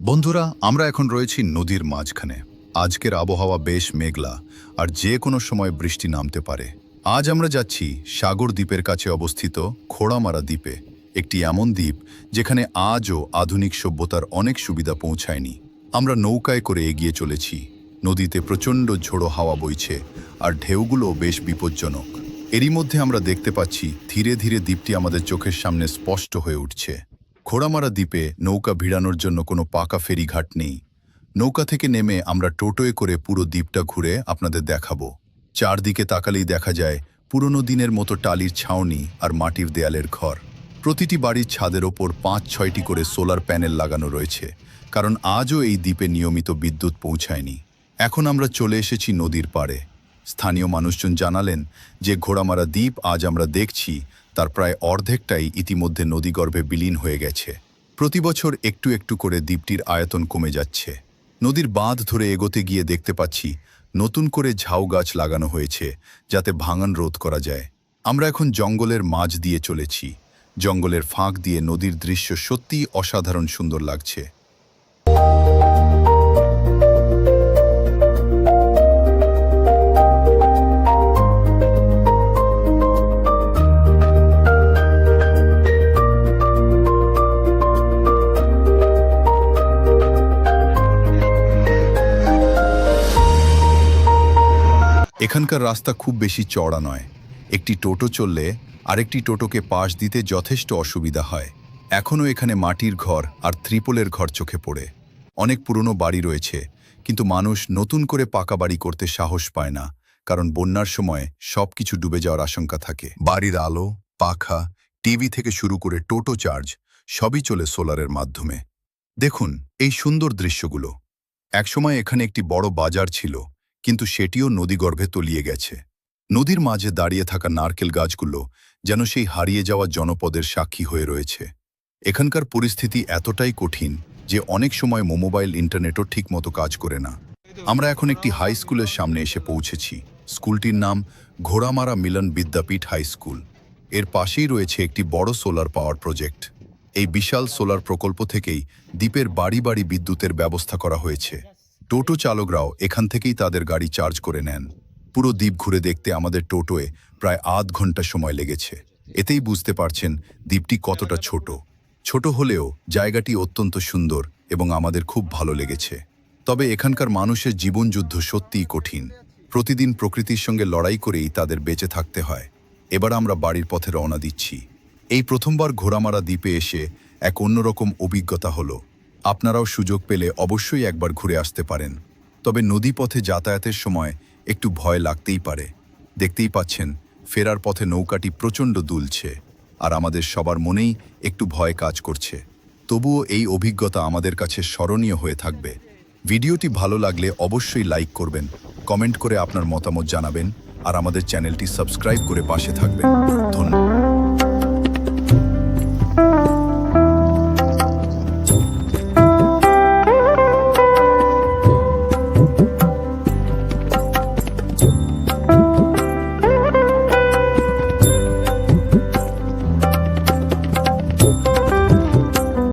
বন্ধুরা, আমরা এখন রয়েছি নদীর মাঝখানে। আজকের আবহাওয়া বেশ মেঘলা, আর যে কোনো সময় বৃষ্টি নামতে পারে। আজ আমরা যাচ্ছি সাগর দ্বীপের কাছে অবস্থিত খোড়ামারা দ্বীপে, একটি এমন দ্বীপ যেখানে আজও আধুনিক সভ্যতার অনেক সুবিধা পৌঁছায়নি। আমরা নৌকায় করে এগিয়ে চলেছি। নদীতে প্রচণ্ড ঝোড়ো হাওয়া বইছে, আর ঢেউগুলো বেশ বিপজ্জনক। এরই মধ্যে আমরা দেখতে পাচ্ছি ধীরে ধীরে দ্বীপটি আমাদের চোখের সামনে স্পষ্ট হয়ে উঠছে। খোড়ামারা দ্বীপে নৌকা ভিড়ানোর জন্য কোনো পাকা ফেরিঘাট নেই। নৌকা থেকে নেমে আমরা টোটোয় করে পুরো দ্বীপটা ঘুরে আপনাদের দেখাবো। চারদিকে তাকালেই দেখা যায় পুরনো দিনের মতো টালির ছাউনি আর মাটির দেয়ালের ঘর। প্রতিটি বাড়ির ছাদের ওপর ৫-৬টি করে সোলার প্যানেল লাগানো রয়েছে, কারণ আজও এই দ্বীপে নিয়মিত বিদ্যুৎ পৌঁছায়নি। এখন আমরা চলে এসেছি নদীর পাড়ে। স্থানীয় মানুষজন জানালেন যে ঘোড়ামারা দ্বীপ আজ আমরা দেখছি তার প্রায় অর্ধেকটাই ইতিমধ্যে নদীগর্ভে বিলীন হয়ে গেছে। প্রতি বছর একটু একটু করে দ্বীপটির আয়তন কমে যাচ্ছে। নদীর বাঁধ ধরে এগোতে গিয়ে দেখতে পাচ্ছি নতুন করে ঝাউ গাছ লাগানো হয়েছে, যাতে ভাঙন রোধ করা যায়। আমরা এখন জঙ্গলের মাঝ দিয়ে চলেছি। জঙ্গলের ফাঁক দিয়ে নদীর দৃশ্য সত্যিই অসাধারণ সুন্দর লাগছে। এখানকার রাস্তা খুব বেশি চওড়া নয়। একটি টোটো চললে আরেকটি টোটোকে পাশ দিতে যথেষ্ট অসুবিধা হয়। এখনও এখানে মাটির ঘর আর ত্রিপলের ঘর চোখে পড়ে। অনেক পুরনো বাড়ি রয়েছে, কিন্তু মানুষ নতুন করে পাকা বাড়ি করতে সাহস পায় না, কারণ বন্যার সময় সবকিছু ডুবে যাওয়ার আশঙ্কা থাকে। বাড়ির আলো, পাখা, টিভি থেকে শুরু করে টোটো চার্জ সবই চলে সোলারের মাধ্যমে। দেখুন এই সুন্দর দৃশ্যগুলো। একসময় এখানে একটি বড় বাজার ছিল, কিন্তু সেটিও নদীগর্ভে তলিয়ে গেছে। নদীর মাঝে দাঁড়িয়ে থাকা নারকেল গাছগুলো যেন সেই হারিয়ে যাওয়া জনপদের সাক্ষী হয়ে রয়েছে। এখানকার পরিস্থিতি এতটাই কঠিন যে অনেক সময় মোবাইল ইন্টারনেটও ঠিকমতো কাজ করে না। আমরা এখন একটি হাই স্কুলের সামনে এসে পৌঁছেছি। স্কুলটির নাম ঘোড়ামারা মিলন বিদ্যাপীঠ হাই স্কুল। এর পাশেই রয়েছে একটি বড় সোলার পাওয়ার প্রজেক্ট। এই বিশাল সোলার প্রকল্প থেকেই দ্বীপের বাড়ি বাড়ি বিদ্যুতের ব্যবস্থা করা হয়েছে। টোটো চালকরাও এখান থেকেই তাদের গাড়ি চার্জ করে নেন। পুরো দ্বীপ ঘুরে দেখতে আমাদের টোটোয় প্রায় আধ ঘন্টা সময় লেগেছে। এতেই বুঝতে পারছেন দ্বীপটি কতটা ছোট হলেও জায়গাটি অত্যন্ত সুন্দর এবং আমাদের খুব ভালো লেগেছে। তবে এখানকার মানুষের জীবনযুদ্ধ সত্যিই কঠিন। প্রতিদিন প্রকৃতির সঙ্গে লড়াই করেই তাদের বেঁচে থাকতে হয়। এবার আমরা বাড়ির পথে রওনা দিচ্ছি। এই প্রথমবার ঘোড়ামারা দ্বীপে এসে এক অন্যরকম অভিজ্ঞতা হলো। আপনারাও সুযোগ পেলে অবশ্যই একবার ঘুরে আসতে পারেন। তবে নদীপথে যাতায়াতের সময় একটু ভয় লাগতেই পারে। দেখতেই পাচ্ছেন ফেরার পথে নৌকাটি প্রচণ্ড দুলছে, আর আমাদের সবার মনেই একটু ভয় কাজ করছে। তবুও এই অভিজ্ঞতা আমাদের কাছে স্মরণীয় হয়ে থাকবে। ভিডিওটি ভালো লাগলে অবশ্যই লাইক করবেন, কমেন্ট করে আপনার মতামত জানাবেন, আর আমাদের চ্যানেলটি সাবস্ক্রাইব করে পাশে থাকবেন। ধন্যবাদ।